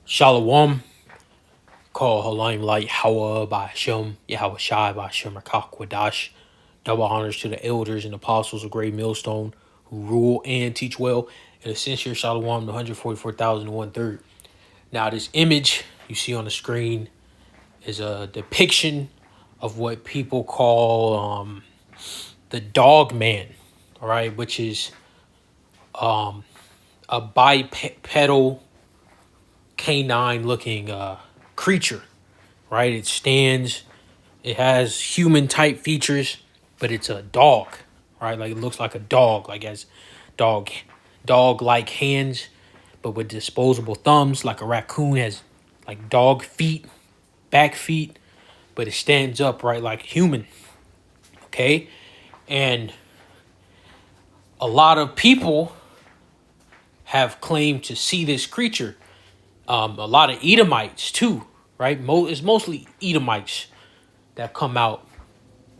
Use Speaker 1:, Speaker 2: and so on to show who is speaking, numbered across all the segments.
Speaker 1: Shalom, call Halim Light Hawa by Shem, Yahweh Shai by Shem Kwadash. Double honors to the elders and apostles of Great Millstone who rule and teach well. And a sincere Shalom to 144,001 third. Now, this image you see on the screen is a depiction of what people call the dog man, all right, which is a bipedal canine looking creature, right? It stands, it has human type features, but it's a dog, right? Like it looks like a dog, like has dog like hands, but with disposable thumbs. Like a raccoon has like dog feet, back feet, but it stands up, right, like human. Okay. And a lot of people have claimed to see this creature. A lot of Edomites too, right? It's mostly Edomites that come out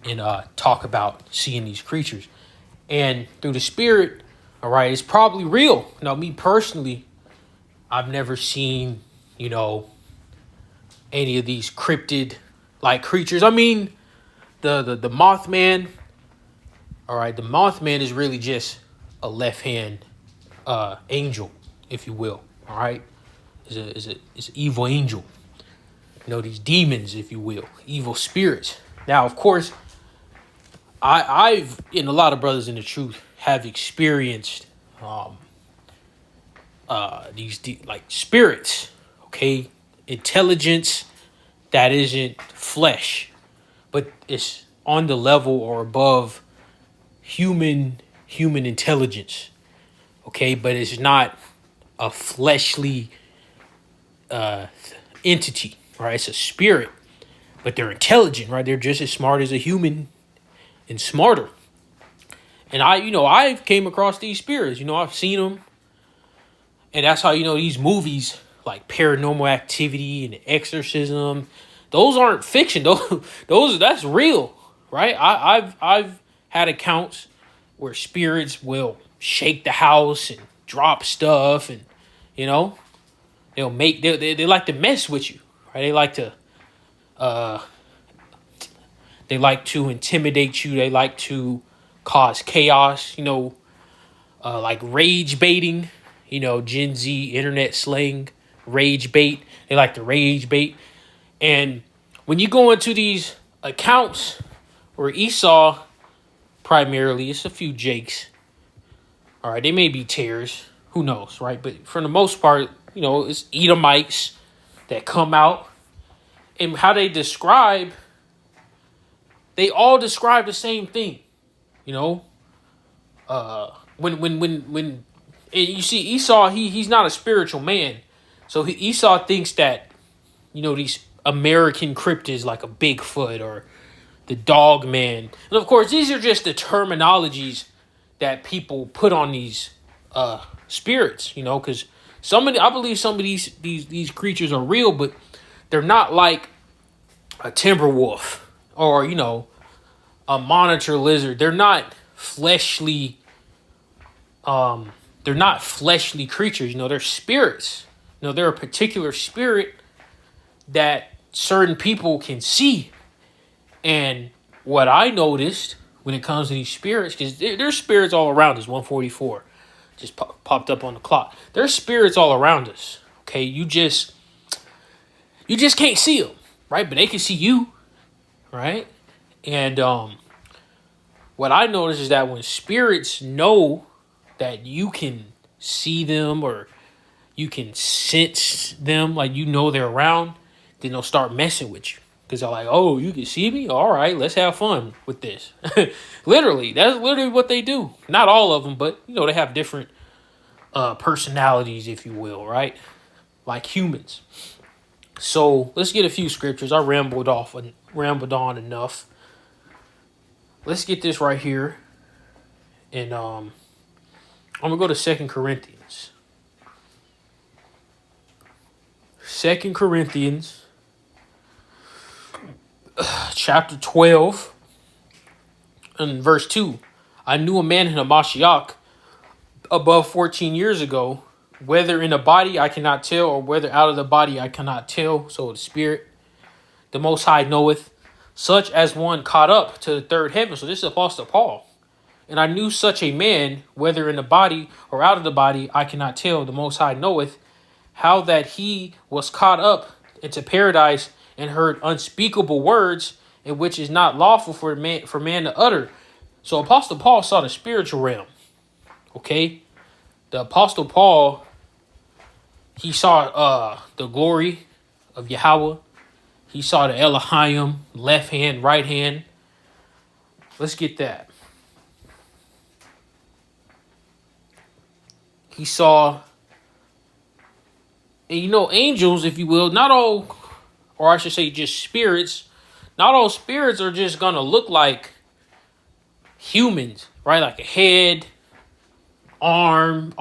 Speaker 1: and talk about seeing these creatures. And through the spirit, all right, it's probably real. Now, me personally, I've never seen, any of these cryptid like creatures. I mean, the Mothman, all right, the Mothman is really just a left hand angel, if you will, all right? Is an evil angel. These demons, if you will, evil spirits. Now, of course, I've and a lot of brothers in the truth have experienced these like spirits, okay, intelligence that isn't flesh, but it's on the level or above human intelligence, okay, but it's not a fleshly entity, right? It's a spirit, but they're intelligent, right? They're just as smart as a human and smarter. And I've came across these spirits, I've seen them. And that's how, these movies like Paranormal Activity and Exorcism, those aren't fiction. That's real, right? I've had accounts where spirits will shake the house and drop stuff, and they like to mess with you, right? They like to intimidate you. They like to cause chaos, like rage baiting, Gen Z internet slang, rage bait. They like to rage bait. And when you go into these accounts where Esau, primarily, it's a few Jakes, all right, they may be tares, who knows, right? But for the most part, it's Edomites that come out, and how they all describe the same thing, when you see Esau, he's not a spiritual man, so Esau thinks that these American cryptids like a Bigfoot or the dog man, and of course these are just the terminologies that people put on these spirits, because I believe some of these creatures are real, but they're not like a timber wolf or a monitor lizard. They're not fleshly. They're not fleshly creatures. They're spirits. They're a particular spirit that certain people can see. And what I noticed when it comes to these spirits, because there's spirits all around us. 144 just popped up on the clock. There's spirits all around us. Okay, you just can't see them, right? But they can see you, right? And what I noticed is that when spirits know that you can see them or you can sense them, like they're around, then they'll start messing with you. Because they're like, oh, you can see me? All right, let's have fun with this. Literally, that's literally what they do. Not all of them, but, they have different personalities, if you will, right? Like humans. So let's get a few scriptures. I rambled on enough. Let's get this right here. And I'm going to go to 2 Corinthians. 2 Corinthians chapter 12 and verse 2. I knew a man in a Mashiach above 14 years ago whether in the body I cannot tell, or whether out of the body I cannot tell. So the spirit, the Most High knoweth, such as one caught up to the third heaven. So this is Apostle Paul. And I knew such a man, whether in the body or out of the body, I cannot tell. The Most High knoweth, how that he was caught up into paradise and heard unspeakable words, in which is not lawful for man to utter. So Apostle Paul saw the spiritual realm. Okay, the Apostle Paul, he saw the glory of Yahweh. He saw the Elohim, left hand, right hand. Let's get that. He saw, and angels, if you will, not all, or I should say just spirits, not all spirits are just going to look like humans, right? Like a head, arm,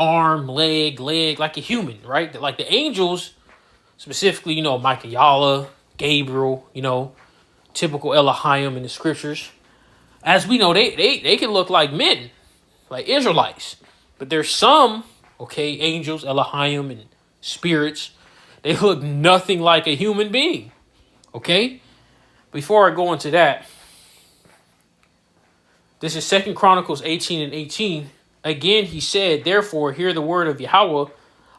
Speaker 1: leg, like a human, right? Like the angels, specifically, Michael, Gabriel, typical Elohim in the scriptures. As we know, they can look like men, like Israelites. But there's some, angels, Elohim, and spirits, they look nothing like a human being. Okay? Before I go into that, this is 2 Chronicles 18:18. Again, he said, therefore, hear the word of Yahweh.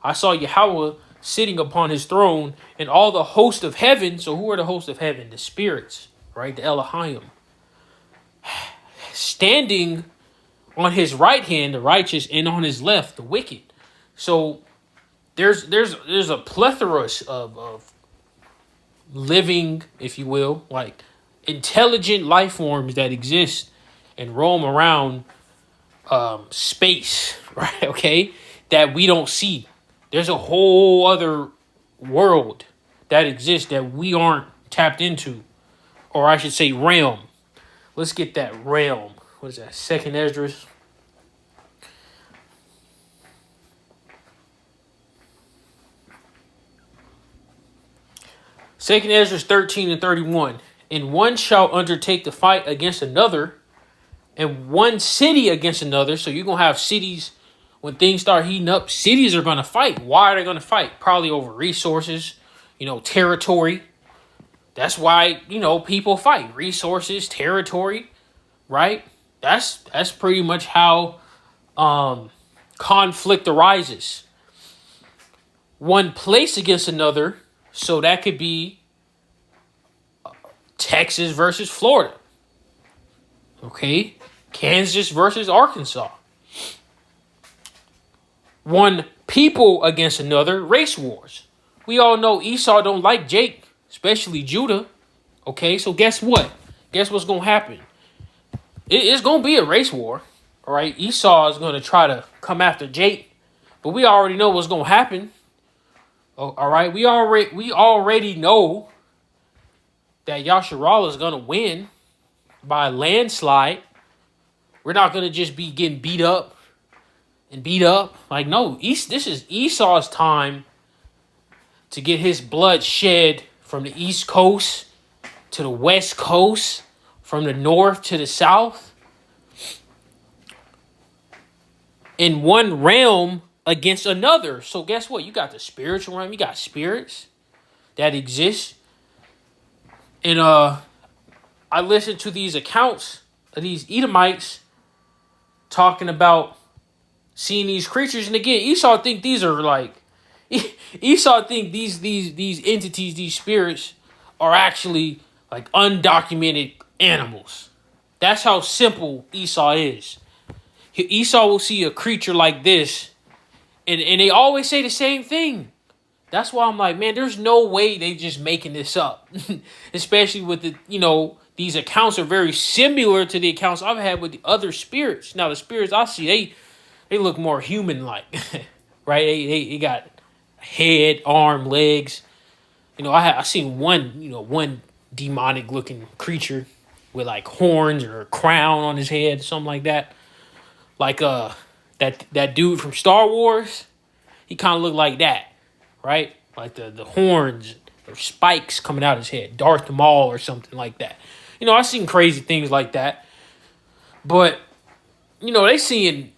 Speaker 1: I saw Yahweh sitting upon his throne, and all the host of heaven. So who are the host of heaven? The spirits, right? The Elohim. Standing on his right hand, the righteous, and on his left, the wicked. So there's a plethora of living, if you will, like intelligent life forms that exist and roam around space, right? Okay, that we don't see. There's a whole other world that exists that we aren't tapped into, or I should say realm. Let's get that realm. What is that? 2nd Esdras. Second Esdras 13:31. And one shall undertake to fight against another, and one city against another. So you're going to have cities, when things start heating up, cities are going to fight. Why are they going to fight? Probably over resources, territory. That's why, people fight. Resources, territory, right? That's pretty much how conflict arises. One place against another, so that could be Texas versus Florida. Okay? Kansas versus Arkansas. One people against another, race wars. We all know Esau don't like Jake, especially Judah. Okay, so guess what? Guess what's going to happen? It's going to be a race war. All right, Esau is going to try to come after Jake, but we already know what's going to happen. All right, we already know that Yasharallah is going to win by a landslide. We're not going to just be getting beat up. Like, no, this is Esau's time to get his blood shed from the East Coast to the West Coast, from the North to the South. In one realm against another. So guess what? You got the spiritual realm. You got spirits that exist. And I listened to these accounts of these Edomites talking about seeing these creatures. And again, Esau think these are like, Esau think these entities, these spirits, are actually like undocumented animals. That's how simple Esau is. Esau will see a creature like this, and they always say the same thing. That's why I'm like, man, there's no way they just making this up. Especially with these accounts are very similar to the accounts I've had with the other spirits. Now, the spirits I see, they look more human-like, right? They got head, arm, legs. I seen one demonic-looking creature with like horns or a crown on his head, something like that. Like that dude from Star Wars, he kind of looked like that, right? Like the horns or spikes coming out his head, Darth Maul or something like that. I've seen crazy things like that. But, they seeing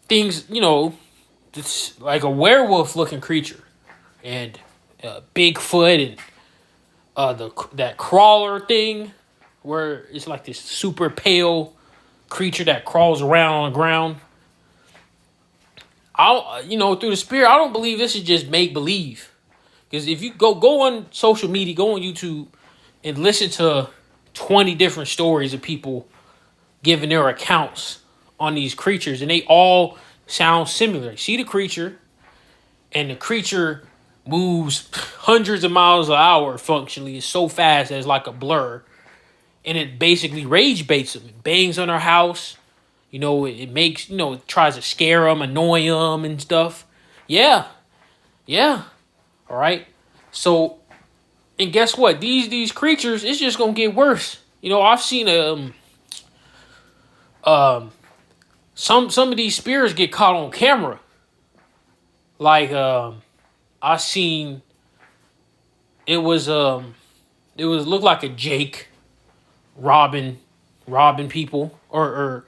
Speaker 1: things, the it's like a werewolf looking creature, and Bigfoot, and that crawler thing, where it's like this super pale creature that crawls around on the ground. Through the spirit, I don't believe this is just make believe. Because if you go on social media, go on YouTube, and listen to 20 different stories of people giving their accounts on these creatures, and they all sound similar. You see the creature, and the creature moves hundreds of miles an hour functionally. It's so fast that it's like a blur. And it basically rage baits them. It bangs on their house. It makes, it tries to scare them, annoy them and stuff. Yeah. All right. So, and guess what? These creatures, it's just going to get worse. I've seen some of these spirits get caught on camera. Like I seen it looked like a Jake robbing people, or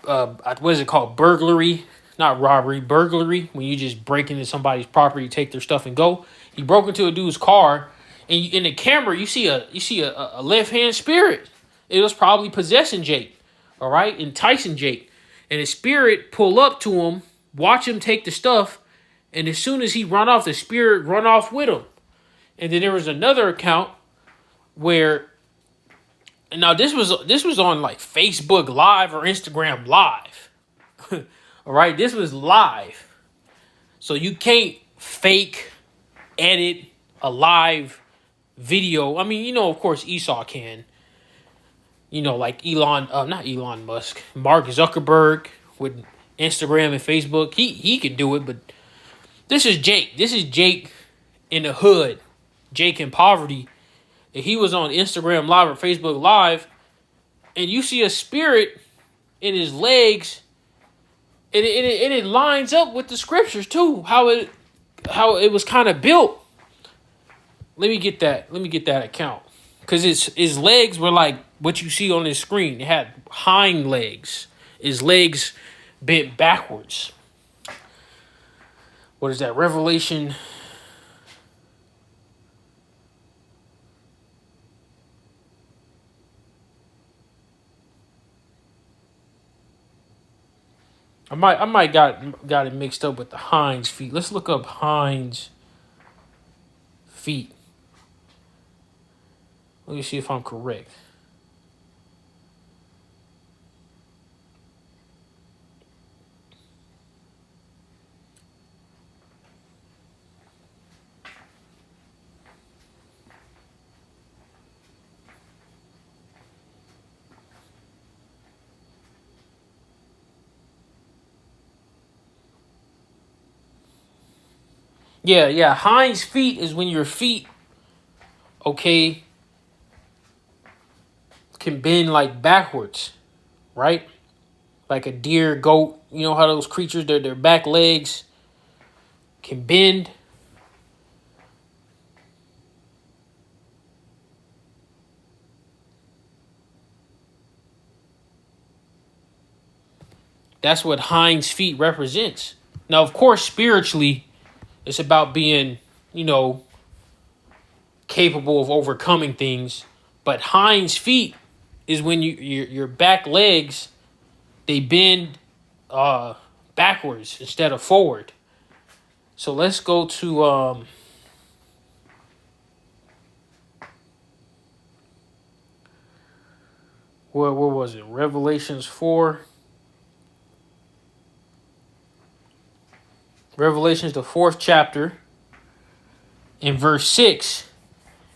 Speaker 1: what is it called? Burglary, not robbery, burglary. When you just break into somebody's property, take their stuff and go. He broke into a dude's car, and in the camera you see a left hand spirit. It was probably possessing Jake, all right, enticing Jake, and the spirit pull up to him, watch him take the stuff, and as soon as he run off, the spirit run off with him. And then there was another account where, and now this was on like Facebook Live or Instagram Live. All right, this was live. So you can't fake edit a live video. I mean, of course Esau can. Like not Elon Musk, Mark Zuckerberg with Instagram and Facebook. He can do it, but this is Jake. This is Jake in the hood. Jake in poverty. And he was on Instagram Live or Facebook Live, and you see a spirit in his legs, and it lines up with the scriptures too. How it was kind of built. Let me get that account, because his legs were like what you see on his screen. It had hind legs. His legs bent backwards. What is that? Revelation. I might got it mixed up with the hinds feet. Let's look up hinds feet. Let me see if I'm correct. Yeah. Hinds feet is when your feet, okay, can bend like backwards, right? Like a deer, goat. You know how those creatures, their back legs can bend. That's what hinds feet represents. Now, of course, spiritually, it's about being, capable of overcoming things. But hinds feet is when your back legs, they bend backwards instead of forward. So let's go to where was it? Revelations 4. Revelations, the 4th chapter, in verse 6.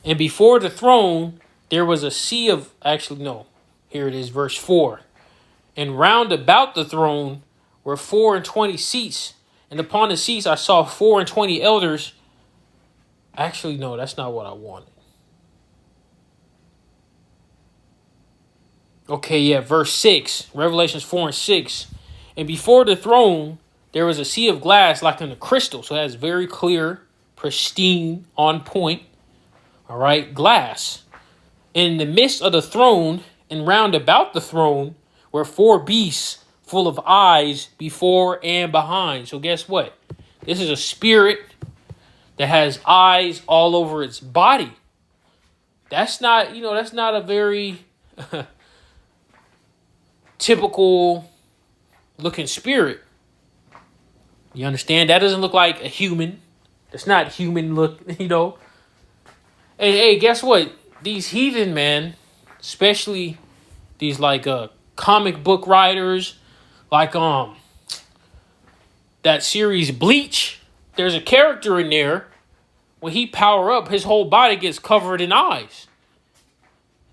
Speaker 1: And before the throne, there was a sea of, actually, no, here it is, verse 4. And round about the throne were 24 seats. And upon the seats I saw 24 elders. Actually, no, that's not what I wanted. Okay, yeah, verse 6, Revelations 4 and 6. And before the throne, there was a sea of glass like unto crystal. So that's very clear, pristine, on point. All right, glass. In the midst of the throne and round about the throne were 4 beasts full of eyes before and behind. So guess what? This is a spirit that has eyes all over its body. That's not, that's not a very typical looking spirit. You understand? That doesn't look like a human. It's not human look. Hey, guess what? These heathen, man, especially these like comic book writers, like that series Bleach. There's a character in there. When he power up, his whole body gets covered in eyes.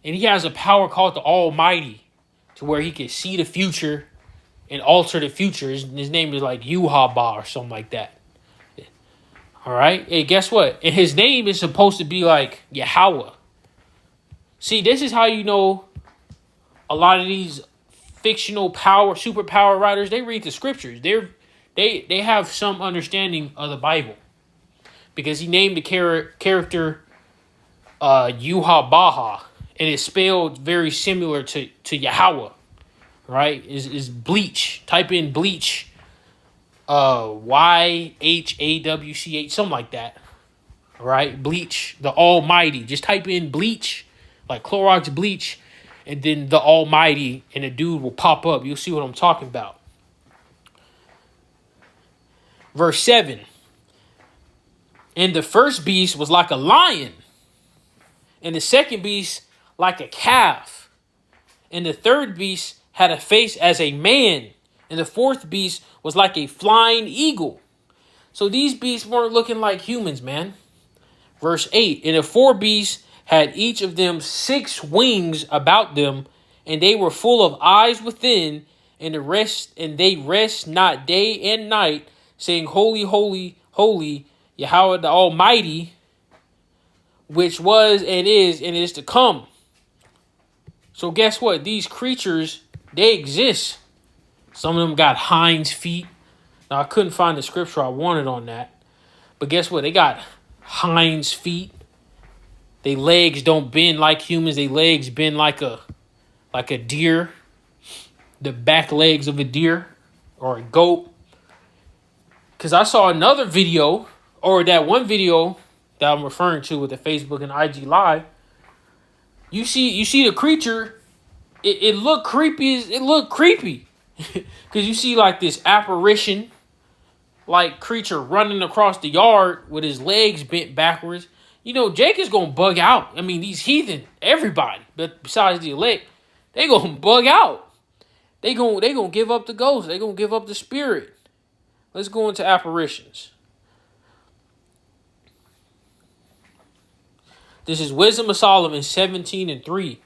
Speaker 1: And he has a power called the Almighty, to where he can see the future and alter the future. His name is like Yuhaba or something like that. All right? Hey, guess what? And his name is supposed to be like Yahweh. See, this is how you know a lot of these fictional superpower writers, they read the scriptures. They have some understanding of the Bible. Because he named the character Yuhabaha, and it's spelled very similar to Yahweh, right? Is Bleach. Type in Bleach, YHAWCH, something like that, right? Bleach, the Almighty. Just type in Bleach, like Clorox bleach, and then the Almighty, and a dude will pop up. You'll see what I'm talking about. Verse 7. And the first beast was like a lion, and the second beast like a calf, and the third beast had a face as a man, and the fourth beast was like a flying eagle. So these beasts weren't looking like humans, man. Verse 8, and the four beasts had each of them 6 wings about them, and they were full of eyes within, and they rest not day and night, saying, Holy, holy, holy, Yahweh the Almighty, which was and is to come. So guess what? These creatures, they exist. Some of them got hinds feet. Now, I couldn't find the scripture I wanted on that. But guess what? They got hinds feet. Their legs don't bend like humans. Their legs bend like a deer. The back legs of a deer or a goat. Because I saw another video, or that one video that I'm referring to with the Facebook and IG Live. You see the creature. It looked creepy. It looked creepy. Because you see like this apparition, like creature running across the yard with his legs bent backwards. Jake is going to bug out. I mean, these heathen, everybody, but besides the elect, they going to bug out. They going to give up the ghost. They going to give up the spirit. Let's go into apparitions. This is Wisdom of Solomon 17:3.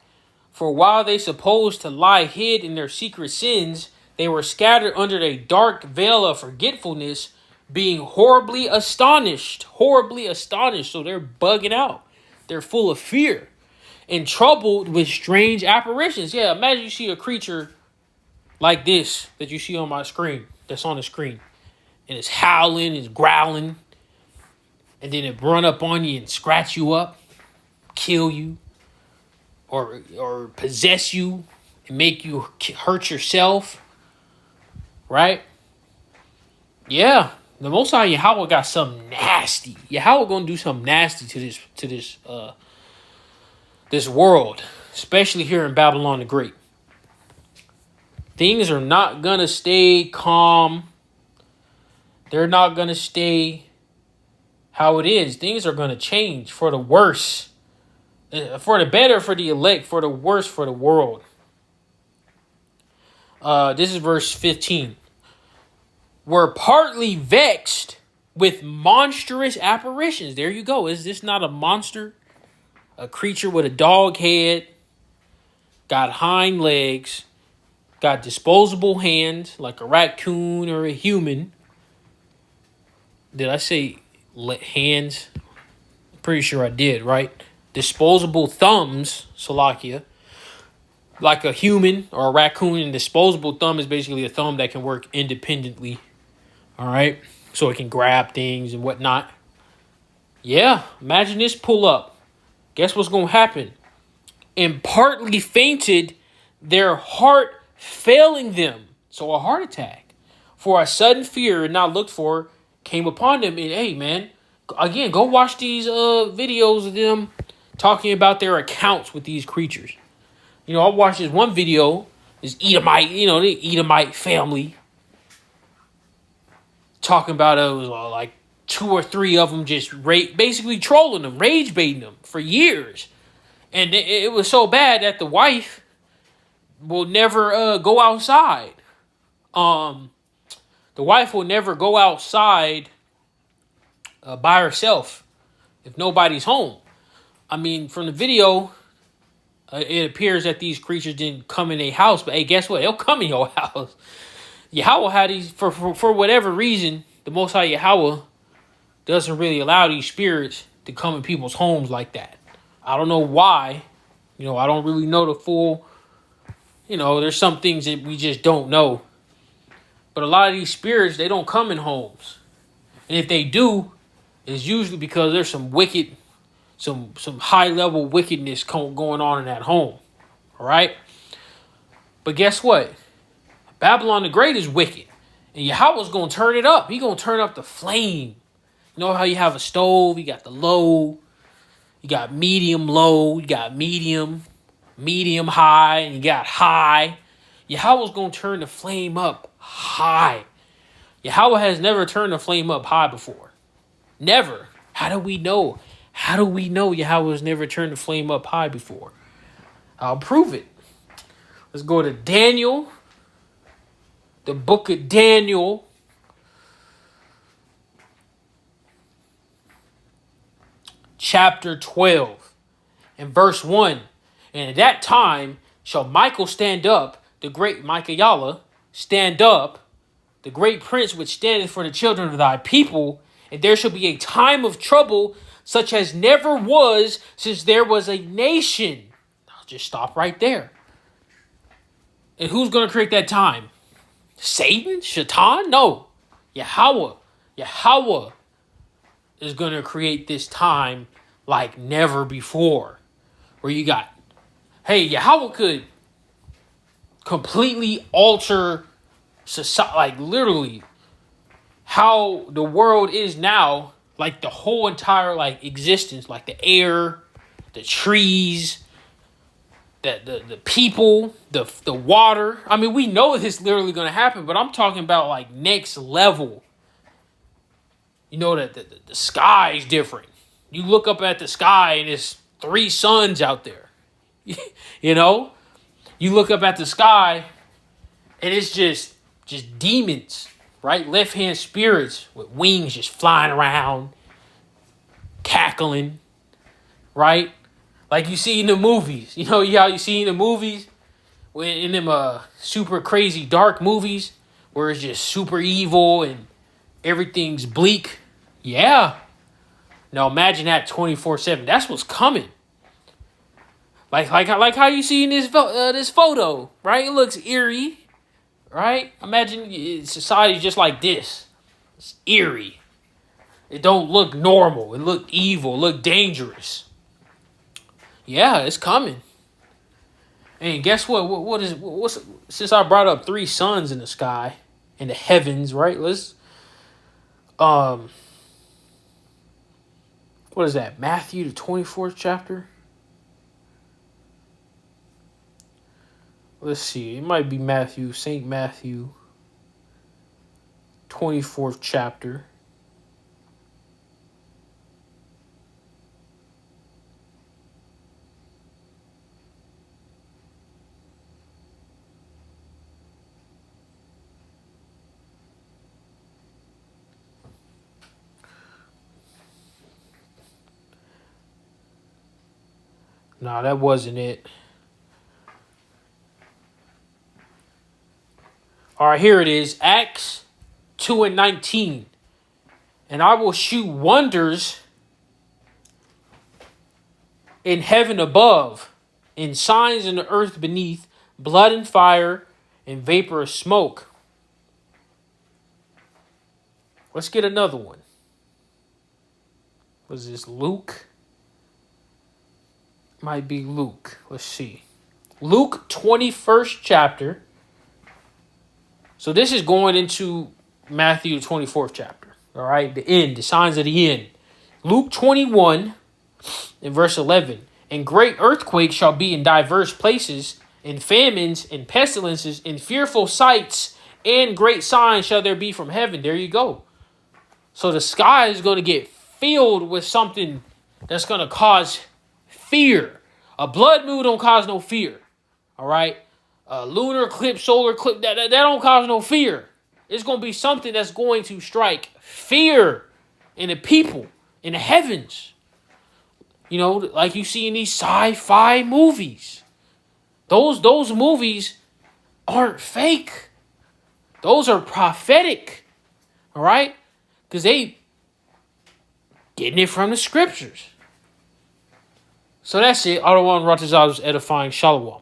Speaker 1: For while they supposed to lie hid in their secret sins, they were scattered under a dark veil of forgetfulness, being horribly astonished. Horribly astonished. So they're bugging out. They're full of fear and troubled with strange apparitions. Yeah, imagine you see a creature like this that you see on my screen, that's on the screen. And it's howling, it's growling. And then it run up on you and scratch you up, kill you, or possess you and make you hurt yourself. Right? Yeah. The Most High Yahweh got something nasty. Yahweh gonna do something nasty to this world, especially here in Babylon the Great. Things are not gonna stay calm. They're not gonna stay how it is. Things are gonna change for the worse, for the better for the elect, for the worse for the world. This is verse 15. Were partly vexed with monstrous apparitions. There you go. Is this not a monster? A creature with a dog head, got hind legs, got disposable hands like a raccoon or a human. Did I say hands? I'm pretty sure I did, right? Disposable thumbs, Salakia, like a human or a raccoon. And disposable thumb is basically a thumb that can work independently. All right, so it can grab things and whatnot. Yeah, imagine this pull up. Guess what's going to happen? And partly fainted, their heart failing them. So a heart attack. For a sudden fear not looked for came upon them. And hey, man, again, go watch these videos of them talking about their accounts with these creatures. You know, I watched this one video, this Edomite, the Edomite family, talking about it was like 2 or 3 of them just basically trolling them, rage baiting them for years. And it was so bad that the wife will never go outside. The wife will never go outside by herself if nobody's home. I mean, from the video, it appears that these creatures didn't come in a house, but hey, guess what? They'll come in your house. Yahweh had these, for whatever reason, the Most High Yahweh doesn't really allow these spirits to come in people's homes like that. I don't know why. I don't really know the full, there's some things that we just don't know. But a lot of these spirits, they don't come in homes. And if they do, it's usually because there's some wicked, some high-level wickedness going on in that home. All right? But guess what? Babylon the Great is wicked. And Yahweh's going to turn it up. He's going to turn up the flame. You know how you have a stove? You got the low. You got medium low. You got medium high. And you got high. Yahweh's going to turn the flame up high. Yahweh has never turned the flame up high before. Never. How do we know? How do we know Yahweh has never turned the flame up high before? I'll prove it. Let's go to Daniel. The book of Daniel. Chapter 12. And verse 1. And at that time shall Michael stand up, the great Michael stand up, the great prince which standeth for the children of thy people, and there shall be a time of trouble such as never was since there was a nation. I'll just stop right there. And who's going to create that time? Satan? Shaitan? No. Yahweh. Yahweh is going to create this time like never before. Where you got, hey, Yahweh could completely alter society, like literally how the world is now, like the whole entire like existence, like the air, the trees, the people, the water. I mean, we know this is literally going to happen, but I'm talking about like next level. That the sky is different. You look up at the sky and there's 3 suns out there. You look up at the sky and it's just demons, right? Left-hand spirits with wings just flying around, cackling, right? Like you see in the movies. How you see in the movies, when in them super crazy dark movies where it's just super evil and everything's bleak. Yeah. Now imagine that 24/7. That's what's coming. Like how you see in this photo, right? It looks eerie, right? Imagine society just like this. It's eerie. It don't look normal. It look evil. It look dangerous. Yeah, it's coming. And guess what? What's since I brought up 3 suns in the sky, in the heavens, right? Let's what is that? Matthew the 24th chapter. Let's see. It might be Matthew, St. Matthew, 24th chapter. Nah, that wasn't it. All right, here it is. Acts 2:19. And I will shew wonders in heaven above, in signs in the earth beneath, blood and fire and vapor of smoke. Let's get another one. Was this Luke? Might be Luke. Let's see. Luke 21st chapter. So this is going into Matthew 24th chapter. All right, the end, the signs of the end. Luke 21 in verse 11. And great earthquakes shall be in diverse places, and famines, and pestilences, and fearful sights, and great signs shall there be from heaven. There you go. So the sky is going to get filled with something that's going to cause fear. A blood moon don't cause no fear. All right? A lunar eclipse, solar eclipse, that don't cause no fear. It's going to be something that's going to strike fear in the people, in the heavens. You know, like you see in these sci-fi movies. Those movies aren't fake. Those are prophetic. All right? Because they getting it from the scriptures. So that's it. Adawan Ratazad's edifying Shalom.